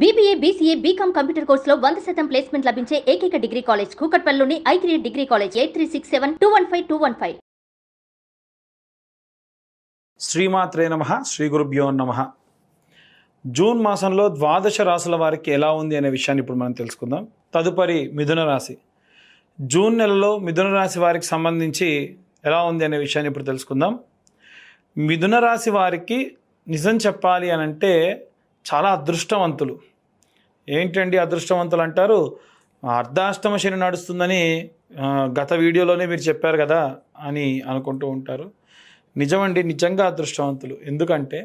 BBA, BCA, BCom computer కోర్సులో 100% placement లభించే ఏకైక డిగ్రీ కాలేజ్ కూకట్పల్లిలోని i3 డిగ్రీ కాలేజ్ 8367215215. శ్రీమాత్రే నమః. శ్రీ గురుభ్యో నమః. జూన్ మాసంలో ద్వాదశ రాశుల వారికి ఎలా ఉంది అనే విషయాన్ని ఇప్పుడు మనం తెలుసుకుందాం. తదుపరి మిథున రాశి. జూన్ నెలలో మిథున రాశి వారికి సంబంధించి ఎలా ఉంది అనే విషయాన్ని ఇప్పుడు తెలుసుకుందాం. మిథున రాశి వారికి నిజం చెప్పాలి అని అంటే చాలా అదృష్టవంతులు. ఏంటండి అదృష్టవంతులు అంటారు? అర్ధాష్టమ శని నడుస్తుందని గత వీడియోలోనే మీరు చెప్పారు కదా అని అనుకుంటూ ఉంటారు. నిజమండి, నిజంగా అదృష్టవంతులు. ఎందుకంటే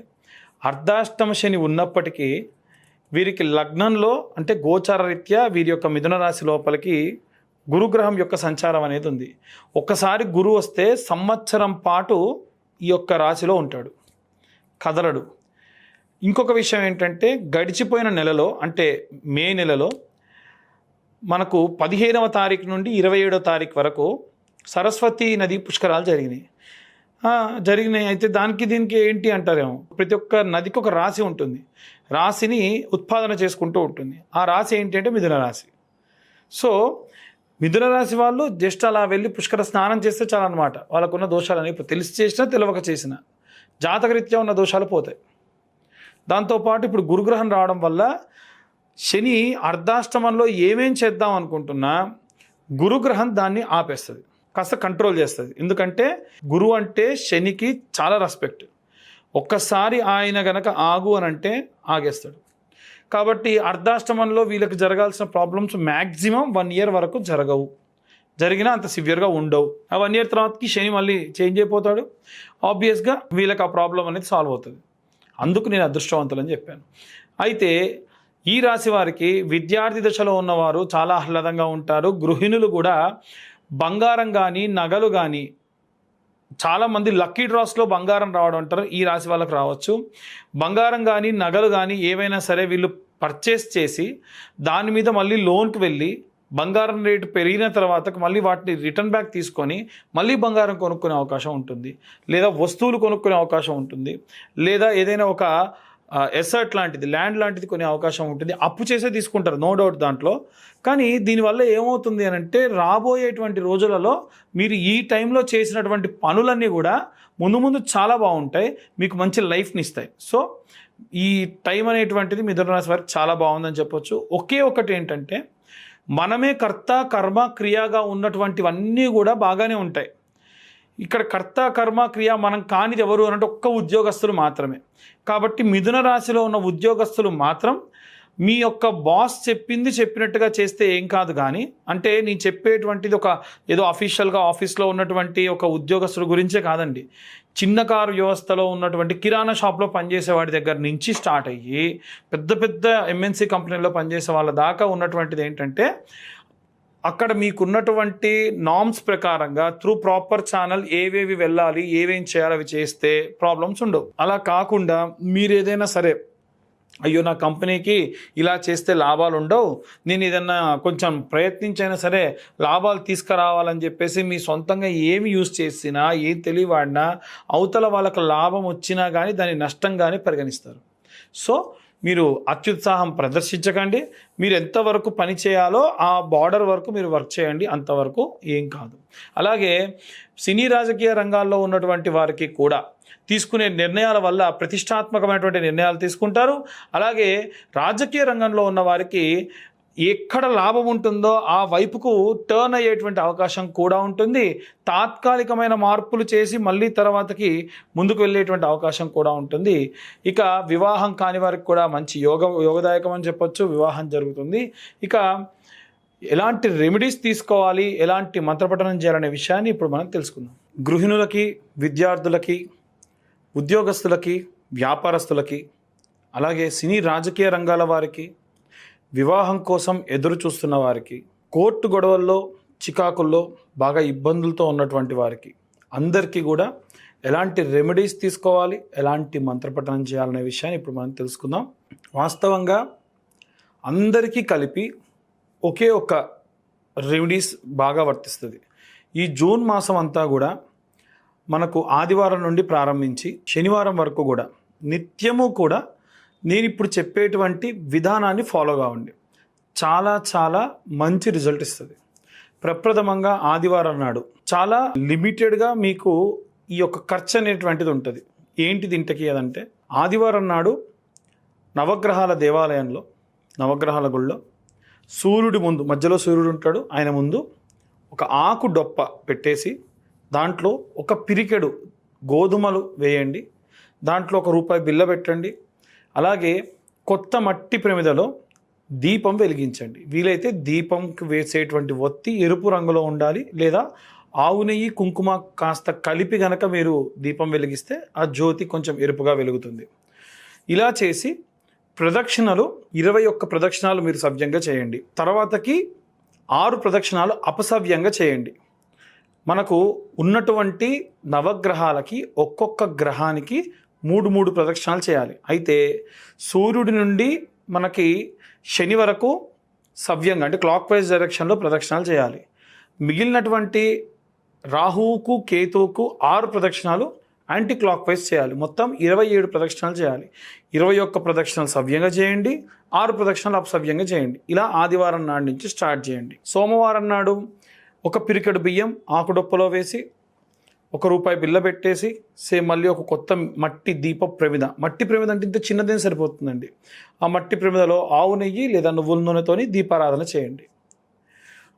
అర్ధాష్టమ శని ఉన్నప్పటికీ వీరికి లగ్నంలో అంటే గోచార రీత్యా వీరి యొక్క మిథున రాశి లోపలికి గురుగ్రహం యొక్క సంచారం అనేది ఉంది. ఒక్కసారి గురువు వస్తే సంవత్సరం పాటు ఈ యొక్క రాశిలో ఉంటాడు, కదలడు. ఇంకొక విషయం ఏంటంటే గడిచిపోయిన నెలలో అంటే మే నెలలో మనకు 15వ తారీఖు నుండి 27వ తారీఖు వరకు సరస్వతి నది పుష్కరాలు జరిగినాయి. అయితే దీనికి ఏంటి అంటారేమో, ప్రతి ఒక్క నదికి ఒక రాశి ఉంటుంది, రాశిని ఉత్పాదన చేసుకుంటూ ఉంటుంది. ఆ రాశి ఏంటి అంటే మిథున రాశి. సో మిథున రాశి వాళ్ళు జస్ట్ అలా వెళ్ళి పుష్కర స్నానం చేస్తే చాలన్నమాట. వాళ్ళకున్న దోషాలని తెలిసి చేసినా తెలియక చేసినా జాతకరీత్యా ఉన్న దోషాలు పోతాయి. దాంతోపాటు ఇప్పుడు గురుగ్రహం రావడం వల్ల శని అర్ధాష్టమంలో ఏమేం చేద్దాం అనుకుంటున్నా గురుగ్రహం దాన్ని ఆపేస్తుంది, కాస్త కంట్రోల్ చేస్తుంది. ఎందుకంటే గురువు అంటే శనికి చాలా రెస్పెక్ట్. ఒక్కసారి ఆయన గనక ఆగు అని అంటే ఆగేస్తాడు. కాబట్టి అర్ధాష్టమంలో వీళ్ళకి జరగాల్సిన ప్రాబ్లమ్స్ మ్యాక్సిమం 1 ఇయర్ వరకు జరగవు. జరిగినా అంత సివియర్గా ఉండవు. ఆ 1 ఇయర్ తర్వాతకి శని మళ్ళీ చేంజ్ అయిపోతాడు. ఆబ్వియస్గా వీళ్ళకి ఆ ప్రాబ్లం అనేది సాల్వ్ అవుతుంది. అందుకు నేను అదృష్టవంతులని చెప్పాను. అయితే ఈ రాశి వారికి విద్యార్థి దశలో ఉన్నవారు చాలా ఆహ్లాదంగా ఉంటారు. గృహిణులు కూడా బంగారం కానీ నగలు కానీ, చాలామంది లక్కీ డ్రాస్లో బంగారం రావడం అంటారు, ఈ రాశి వాళ్ళకి రావచ్చు. బంగారం కానీ నగలు కానీ ఏవైనా సరే వీళ్ళు పర్చేస్ చేసి దాని మీద మళ్ళీ లోన్కి వెళ్ళి బంగారం రేటు పెరిగిన తర్వాత మళ్ళీ వాటిని రిటర్న్ బ్యాక్ తీసుకొని మళ్ళీ బంగారం కొనుక్కునే అవకాశం ఉంటుంది, లేదా వస్తువులు కొనుక్కునే అవకాశం ఉంటుంది, లేదా ఏదైనా ఒక ఎసర్ట్ లాంటిది, ల్యాండ్ లాంటిది కొనే అవకాశం ఉంటుంది. అప్పు చేసే తీసుకుంటారు, నో డౌట్ దాంట్లో. కానీ దీనివల్ల ఏమవుతుంది అని అంటే రాబోయేటువంటి రోజులలో మీరు ఈ టైంలో చేసినటువంటి పనులన్నీ కూడా ముందు చాలా బాగుంటాయి, మీకు మంచి లైఫ్ని ఇస్తాయి. సో ఈ టైం అనేటువంటిది మిథున రాశి వారికి చాలా బాగుందని చెప్పొచ్చు. ఒకే ఒకటి ఏంటంటే మనమే కర్త కర్మ క్రియగా ఉన్నటువంటివన్నీ కూడా బాగానే ఉంటాయి. ఇక్కడ కర్త కర్మ క్రియ మనం కానిది ఎవరు అనంటే ఒక్క ఉద్యోగస్తులు మాత్రమే. కాబట్టి మిథున రాశిలో ఉన్న ఉద్యోగస్తులు మాత్రం మీ యొక్క బాస్ చెప్పినట్టుగా చేస్తే ఏం కాదు. కానీ అంటే నేను చెప్పేటువంటిది ఒక ఏదో అఫీషియల్గా ఆఫీస్లో ఉన్నటువంటి ఒక ఉద్యోగస్తుల గురించే కాదండి. చిన్న కారు వ్యవస్థలో ఉన్నటువంటి కిరాణా షాప్లో పనిచేసే వాడి దగ్గర నుంచి స్టార్ట్ అయ్యి పెద్ద పెద్ద ఎంఎన్సీ కంపెనీలో పనిచేసే వాళ్ళ దాకా ఉన్నటువంటిది ఏంటంటే అక్కడ మీకున్నటువంటి నామ్స్ ప్రకారంగా త్రూ ప్రాపర్ ఛానల్ ఏవేవి వెళ్ళాలి, ఏవేం చేయాలి, అవి చేస్తే ప్రాబ్లమ్స్ ఉండవు. అలా కాకుండా మీరు ఏదైనా సరే అయ్యో నా కంపెనీకి ఇలా చేస్తే లాభాలు ఉండవు, నేను ఏదన్నా కొంచెం ప్రయత్నించైనా సరే లాభాలు తీసుకురావాలని చెప్పేసి మీ సొంతంగా ఏమి యూజ్ చేసినా, ఏం తెలియవాడినా అవతల వాళ్ళకు లాభం వచ్చినా కానీ దాన్ని నష్టంగానే పరిగణిస్తారు. సో మీరు అత్యుత్సాహం ప్రదర్శించకండి. మీరు ఎంతవరకు పని చేయాలో ఆ బార్డర్ వరకు మీరు వర్క్ చేయండి, అంతవరకు ఏం కాదు. అలాగే సినీ రాజకీయ రంగాల్లో ఉన్నటువంటి వారికి కూడా తీసుకునే నిర్ణయాల వల్ల ప్రతిష్టాత్మకమైనటువంటి నిర్ణయాలు తీసుకుంటారు. అలాగే రాజకీయ రంగంలో ఉన్న వారికి ఎక్కడ లాభం ఉంటుందో ఆ వైపుకు టర్న్ అయ్యేటువంటి అవకాశం కూడా ఉంటుంది. తాత్కాలికమైన మార్పులు చేసి మళ్ళీ తర్వాతకి ముందుకు వెళ్ళేటువంటి అవకాశం కూడా ఉంటుంది. ఇక వివాహం కాని వారికి కూడా మంచి యోగదాయకం అని చెప్పొచ్చు, వివాహం జరుగుతుంది. ఇక ఎలాంటి రెమెడీస్ తీసుకోవాలి, ఎలాంటి మంత్రపఠనం చేయాలనే విషయాన్ని ఇప్పుడు మనం తెలుసుకుందాం. గృహిణులకి, విద్యార్థులకి, ఉద్యోగస్తులకి, వ్యాపారస్తులకి, అలాగే సినీ రాజకీయ రంగాల వారికి, వివాహం కోసం ఎదురు చూస్తున్న వారికి, కోర్టు గొడవల్లో చికాకుల్లో బాగా ఇబ్బందులతో ఉన్నటువంటి వారికి అందరికీ కూడా ఎలాంటి రెమెడీస్ తీసుకోవాలి, ఎలాంటి మంత్రపఠనం చేయాలనే విషయాన్ని ఇప్పుడు మనం తెలుసుకుందాం. వాస్తవంగా అందరికీ కలిపి ఒకే ఒక రెమెడీస్ బాగా వర్తిస్తుంది. ఈ జూన్ మాసం అంతా కూడా మనకు ఆదివారం నుండి ప్రారంభించి శనివారం వరకు కూడా నిత్యము కూడా నేను ఇప్పుడు చెప్పేటువంటి విధానాన్ని ఫాలో కావండి. చాలా చాలా మంచి రిజల్ట్ ఇస్తుంది. ప్రప్రథమంగా ఆదివారం నాడు చాలా లిమిటెడ్గా మీకు ఈ యొక్క ఖర్చు అనేటువంటిది ఉంటుంది. ఏంటిది ఇంతకీ అదంటే, ఆదివారం నాడు నవగ్రహాల దేవాలయంలో, నవగ్రహాల గుళ్ళో సూర్యుడి ముందు, మధ్యలో సూర్యుడు ఉంటాడు, ఆయన ముందు ఒక ఆకు డొప్ప పెట్టేసి దాంట్లో ఒక పిరికెడు గోధుమలు వేయండి. దాంట్లో ₹1 బిల్ల పెట్టండి. అలాగే కొత్త మట్టి ప్రమిదలో దీపం వెలిగించండి. వీలైతే దీపంకి వేసేటువంటి ఒత్తి ఎరుపు రంగులో ఉండాలి, లేదా ఆవు నెయ్యి కుంకుమ కాస్త కలిపి గనక మీరు దీపం వెలిగిస్తే ఆ జ్యోతి కొంచెం ఎరుపుగా వెలుగుతుంది. ఇలా చేసి ప్రదక్షిణలు 21 ప్రదక్షిణాలు మీరు సవ్యంగా చేయండి. తర్వాతకి 6 ప్రదక్షిణాలు అపసవ్యంగా చేయండి. మనకు ఉన్నటువంటి నవగ్రహాలకి ఒక్కొక్క గ్రహానికి 3 ప్రదక్షిణాలు చేయాలి. అయితే సూర్యుడి నుండి మనకి శని వరకు సవ్యంగా అంటే క్లాక్ వైజ్ డైరెక్షన్లో ప్రదక్షిణాలు చేయాలి. మిగిలినటువంటి రాహువుకు కేతువుకు 6 ప్రదక్షిణాలు యాంటీ క్లాక్ వైజ్ చేయాలి. మొత్తం 27 ప్రదక్షిణాలు చేయాలి. 21 ప్రదక్షిణాలు సవ్యంగా చేయండి, 6 ప్రదక్షిణాలు అపసవ్యంగా చేయండి. ఇలా ఆదివారం నాడు నుంచి స్టార్ట్ చేయండి. సోమవారం నాడు ఒక పిరికెడు బియ్యం ఆకుడొప్పలో వేసి ₹1 బిల్ల పెట్టేసి సేమ్ మళ్ళీ ఒక కొత్త మట్టి దీప ప్రమిద, మట్టి ప్రమిద అంటే ఇంత చిన్నదేం సరిపోతుందండి. ఆ మట్టి ప్రమిదలో ఆవు నెయ్యి లేదా నువ్వుల నూనెతోని దీపారాధన చేయండి.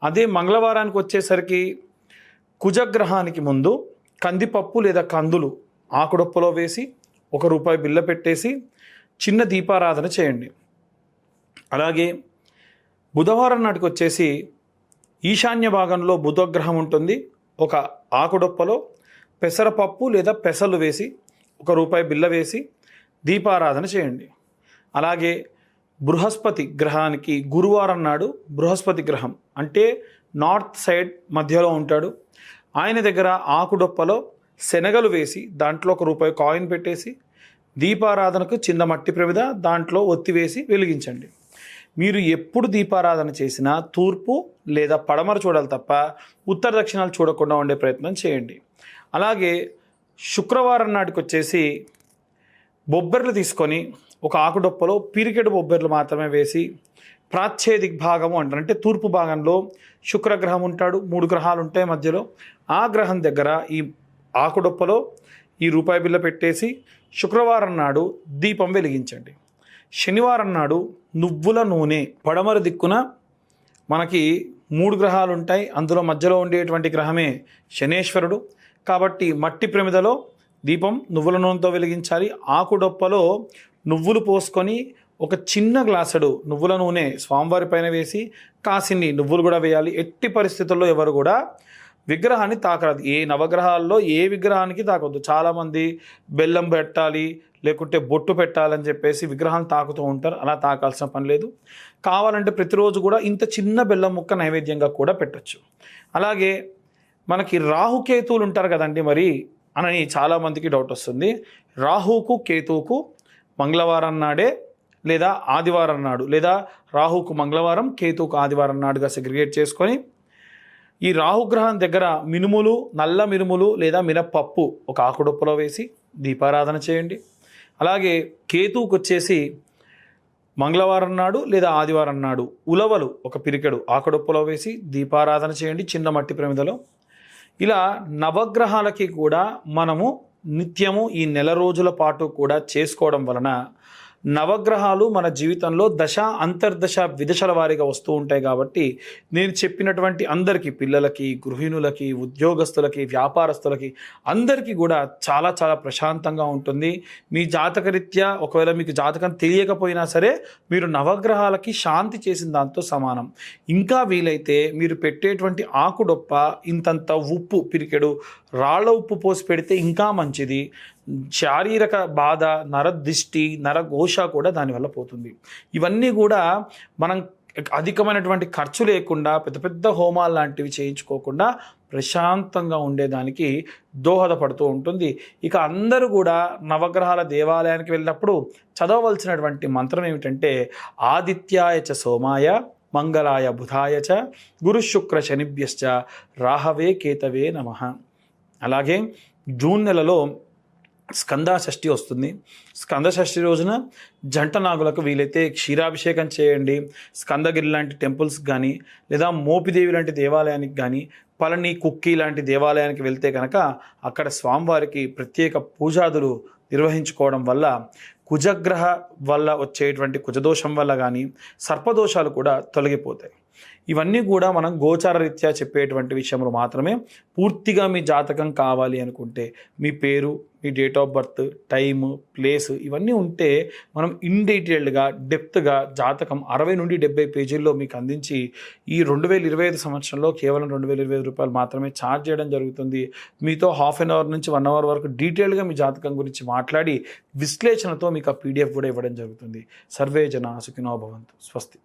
అదే మంగళవారానికి వచ్చేసరికి కుజగ్రహానికి ముందు కందిపప్పు లేదా కందులు ఆకుడొప్పలో వేసి ₹1 బిల్ల పెట్టేసి చిన్న దీపారాధన చేయండి. అలాగే బుధవారం నాటికి వచ్చేసి ఈశాన్య భాగంలో బుధగ్రహం ఉంటుంది. ఒక ఆకుడొప్పలో పెసరపప్పు లేదా పెసలు వేసి ₹1 బిల్ల వేసి దీపారాధన చేయండి. అలాగే బృహస్పతి గ్రహానికి గురువారం నాడు బృహస్పతి గ్రహం అంటే నార్త్ సైడ్ మధ్యలో ఉంటాడు. ఆయన దగ్గర ఆకుడొప్పలో శనగలు వేసి దాంట్లో ₹1 కాయిన్ పెట్టేసి దీపారాధనకు చిన్న మట్టి ప్రమిద దాంట్లో ఒత్తి వేసి వెలిగించండి. మీరు ఎప్పుడు దీపారాధన చేసినా తూర్పు లేదా పడమర చూడాలి తప్ప ఉత్తర దక్షిణాలు చూడకుండా ఉండే ప్రయత్నం చేయండి. అలాగే శుక్రవారం నాటికి వచ్చేసి బొబ్బర్లు తీసుకొని ఒక ఆకుడొప్పలో పిరికెడు బొబ్బర్లు మాత్రమే వేసి ప్రాచ్య దిగ్భాగము అంటారు, అంటే తూర్పు భాగంలో శుక్రగ్రహం ఉంటాడు, 3 గ్రహాలు ఉంటాయి మధ్యలో. ఆ గ్రహం దగ్గర ఈ ఆకుడొప్పలో ఈ ₹1 బిల్ల పెట్టేసి శుక్రవారం నాడు దీపం వెలిగించండి. శనివారం నాడు నువ్వుల నూనె, పడమర దిక్కున మనకి 3 గ్రహాలు ఉంటాయి, అందులో మధ్యలో ఉండేటువంటి గ్రహమే శనేశ్వరుడు. కాబట్టి మట్టి ప్రమిదలో దీపం నువ్వుల నూనెతో వెలిగించాలి. ఆకుడొప్పలో నువ్వులు పోసుకొని ఒక చిన్న గ్లాసుడు నువ్వుల నూనె స్వామివారి పైన వేసి కాసిన్ని నువ్వులు కూడా వేయాలి. ఎట్టి పరిస్థితుల్లో ఎవరు కూడా విగ్రహాన్ని తాకరాదు. ఏ నవగ్రహాల్లో ఏ విగ్రహానికి తాకొద్దు. చాలామంది బెల్లం పెట్టాలి లేకుంటే బొట్టు పెట్టాలని చెప్పేసి విగ్రహాన్ని తాకుతూ ఉంటారు. అలా తాకాల్సిన పని లేదు. కావాలంటే ప్రతిరోజు కూడా ఇంత చిన్న బెల్లం ముక్క నైవేద్యంగా కూడా పెట్టచ్చు. అలాగే మనకి రాహుకేతువులు ఉంటారు కదండి మరి అని చాలామందికి డౌట్ వస్తుంది. రాహుకు కేతువుకు మంగళవారం నాడే లేదా ఆదివారం నాడు, లేదా రాహుకు మంగళవారం కేతువుకు ఆదివారం నాడుగా సెగ్రిగేట్ చేసుకొని ఈ రాహుగ్రహం దగ్గర మినుములు, నల్ల మినుములు లేదా మినప్పప్పు ఒక ఆకుడొప్పలో వేసి దీపారాధన చేయండి. అలాగే కేతువుకు వచ్చేసి మంగళవారం నాడు లేదా ఆదివారం నాడు ఉలవలు ఒక పిరికెడు ఆకుడొప్పలో వేసి దీపారాధన చేయండి చిన్న మట్టి ప్రమిదలో. ఇలా నవగ్రహాలకి కూడా మనము నిత్యము ఈ నెల రోజుల పాటు కూడా చేసుకోవడం వలన నవగ్రహాలు మన జీవితంలో దశ అంతర్దశ విదశల వారీగా వస్తూ ఉంటాయి. కాబట్టి నేను చెప్పినటువంటి అందరికీ, పిల్లలకి, గృహిణులకి, ఉద్యోగస్తులకి, వ్యాపారస్తులకి అందరికీ కూడా చాలా చాలా ప్రశాంతంగా ఉంటుంది. మీ జాతకరీత్యా ఒకవేళ మీకు జాతకం తెలియకపోయినా సరే మీరు నవగ్రహాలకి శాంతి చేసిన దాంతో సమానం. ఇంకా వీలైతే మీరు పెట్టేటువంటి ఆకుడొప్ప ఇంతంత ఉప్పు, పిరికెడు రాళ్ళ ఉప్పు పోసి పెడితే ఇంకా మంచిది. శారీరక బాధ, నరదిష్టి, నరఘోష కూడా దానివల్ల పోతుంది. ఇవన్నీ కూడా మనం అధికమైనటువంటి ఖర్చు లేకుండా పెద్ద పెద్ద హోమాలు లాంటివి చేయించుకోకుండా ప్రశాంతంగా ఉండేదానికి దోహదపడుతూ ఉంటుంది. ఇక అందరూ కూడా నవగ్రహాల దేవాలయానికి వెళ్ళినప్పుడు చదవవలసినటువంటి మంత్రం ఏమిటంటే ఆదిత్యాయ చ సోమాయ మంగళాయ బుధాయ చ గురు శుక్ర శనిభ్యశ్చ రాహవే కేతవే నమః. అలాగే జూన్ నెలలో స్కంద షష్ఠి వస్తుంది. స్కంద షష్ఠి రోజున జంట నాగులకు వీలైతే క్షీరాభిషేకం చేయండి. స్కందగిరి లాంటి టెంపుల్స్ కానీ లేదా మోపిదేవి లాంటి దేవాలయానికి కానీ పళని కుక్కి లాంటి దేవాలయానికి వెళ్తే కనుక అక్కడ స్వామివారికి ప్రత్యేక పూజాదులు నిర్వహించుకోవడం వల్ల కుజగ్రహ వల్ల వచ్చేటువంటి కుజదోషం వల్ల కానీ సర్పదోషాలు కూడా తొలగిపోతాయి. ఇవన్నీ కూడా మనం గోచార రీత్యా చెప్పేటువంటి విషయంలో మాత్రమే. పూర్తిగా మీ జాతకం కావాలి అనుకుంటే మీ పేరు, మీ date of birth, time, place ఇవన్నీ ఉంటే మనం ఇన్ డీటెయిల్డ్గా డెప్త్గా జాతకం 60 నుండి 70 పేజీల్లో మీకు అందించి ఈ 2025 సంవత్సరంలో కేవలం 2025 రూపాయలు మాత్రమే ఛార్జ్ చేయడం జరుగుతుంది. మీతో హాఫ్ అన్ అవర్ నుంచి 1 అవర్ వరకు డీటెయిల్గా మీ జాతకం గురించి మాట్లాడి విశ్లేషణతో మీకు ఆ PDF కూడా ఇవ్వడం జరుగుతుంది. సర్వే జన సుఖినో భవంతు. స్వస్తి.